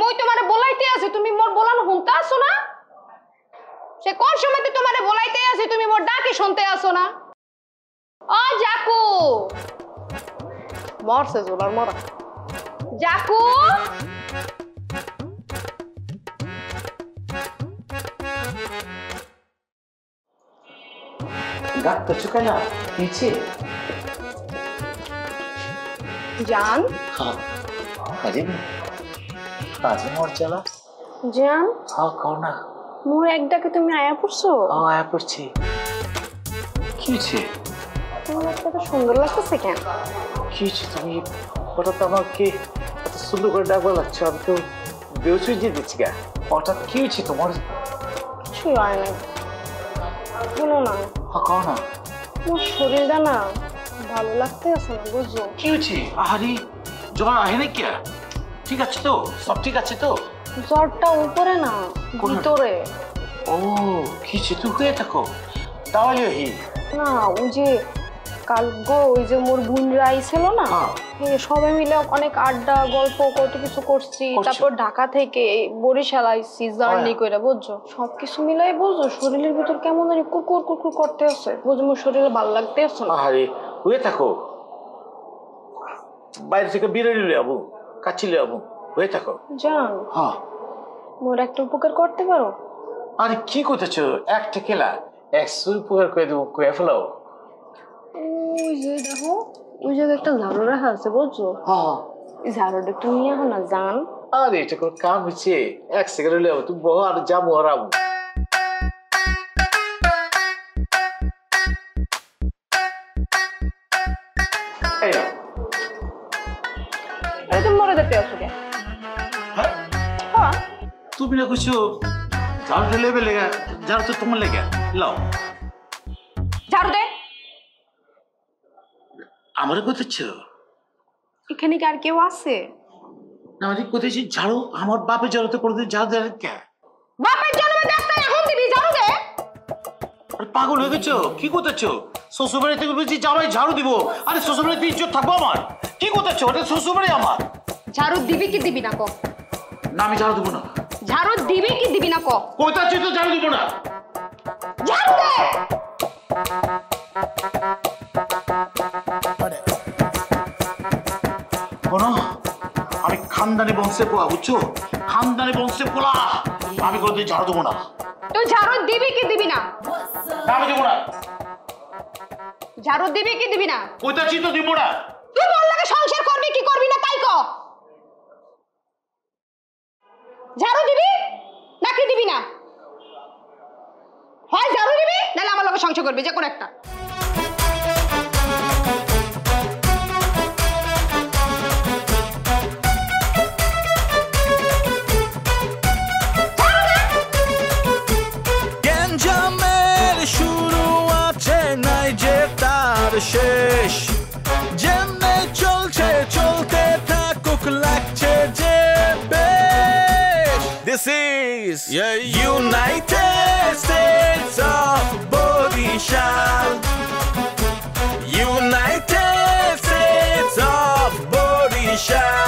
মই তোমারে বলাইতে আছি তুমি মোর বলান শুনতে আসো না সে কোন সময়তে তোমারে বলাইতে আছি তুমি মোর ডাকে শুনতে আসো না ও জাকু মরছে জোলার মরা জাকু ডাক্তার চুকানা নিচে জান हाँ अरे কাজে মর চলা জান হ্যাঁ কও না মোর এক ডাকে তুমি আয়া পড়ছো হ্যাঁ আয়া পড়ছি কি হয়েছে তোমার একটা সুন্দর লাগতেছে কেন কি হয়েছে তুমি হঠাৎ আমাকে এত সুন্দর করে ডাকবা লাগছে আমি তো বেউস হয়ে দিচ্ছি গা হঠাৎ কি হয়েছে তোমার কিছুই হয় না শোনো না হ্যাঁ কও না মোর শরীরটা না ভালো লাগতে আছে না বুঝছো কি হয়েছে আহারি জ্বর আহে না কে ঠিক আছে তো সব ঠিক আছে তো জ্বরটা উপরে না ভিতরে ও কি হয়েছে তুই হয়ে থাকো তাহলে হি না ওই যে কালগো ওই যে মোর বোনরা আইছিল না সবাই মিলে অনেক আড্ডা গল্প কত কিছু করছি তারপর ঢাকা থেকে বরিশাল আইছি জার্নি করে বুঝছো সবকিছু মিলাই বুঝছো শরীরের ভিতর কেমন জানি কুকুর কুকুর করতে আছে বুঝছো মোর শরীরে ভালো লাগতে আছে না আরে হয়ে থাকো বাইরে থেকে বিরিয়ানি লিয়ে আবু কাচ্চি লিয়ে আবু হয়ে থাকো জান হ্যাঁ মোর একটা উপকার করতে পারো আরে কি করতেছো একটা খেলা 100 উপকার করে দেবো কয়ে ফেলাও ওই যে দেখো ওই জায়গায় একটা ঝাড়ু রাখা আছে বুঝছো হ্যাঁ ঝাড়ুটা একটু নিয়ে আহ না জান আরে এটা কোনো কাম হচ্ছে 1 সেকেন্ড লিয়ে তুমি বহ আর যাবো আর আবু তুমি মরে যেতে আছো কে তুমি না কিছু ঝাড়ু লেবে লেগা ঝাড়ু তো তোমার লেগে লাও ঝাড়ু দে আমার কোথাচ্ছ এখানে কি আর কেউ আছে না আমি কোথাচ্ছি ঝাড়ু আমার বাপের ঝাড়ুতে কোনোদিন ঝাড়ু দেয় কে বাপের জন্মে ডাক্তার এখন দিবি ঝাড়ু দে আরে পাগল হয়ে গেছো কি করতেছো শ্বশুরবাড়ি থেকে বলছি জামাই ঝাড়ু দিব আরে শ্বশুরবাড়িতে ইজ্জত থাকবো আমার কি করতেছো ওটা শ্বশুরবাড়ি আমার ঝাড়ু দিবি কি দিবি না ক না আমি ঝাড়ু দেবো না ঝাড়ু দিবি কি দিবি না ক কোথাচ্ছি তো ঝাড়ু দিব না ঝাড়ু দে কোনো আমি খানদানি বংশে পোলা বুঝছো খানদানি বংশে পোলা আমি কোনোদিন ঝাড়ু দেবো না তুই ঝাড়ু দিবি কি দিবি না আমি দেবো না ঝাড়ু দিবি কি দিবি না কোথাচ্ছি তো দিব না তুই বল লাগে সংসার করবি কি করবি না তাই ক ঝাড়ু দিবি নাকি দিবি না হয় ঝাড়ু দিবি নাহলে আমার লগে সংসার করবি যে কোন একটা শেষ যেমনে চলছে চলতে থাকুক লাগছে যে বেশ This is United States of Borishal United States of Borishal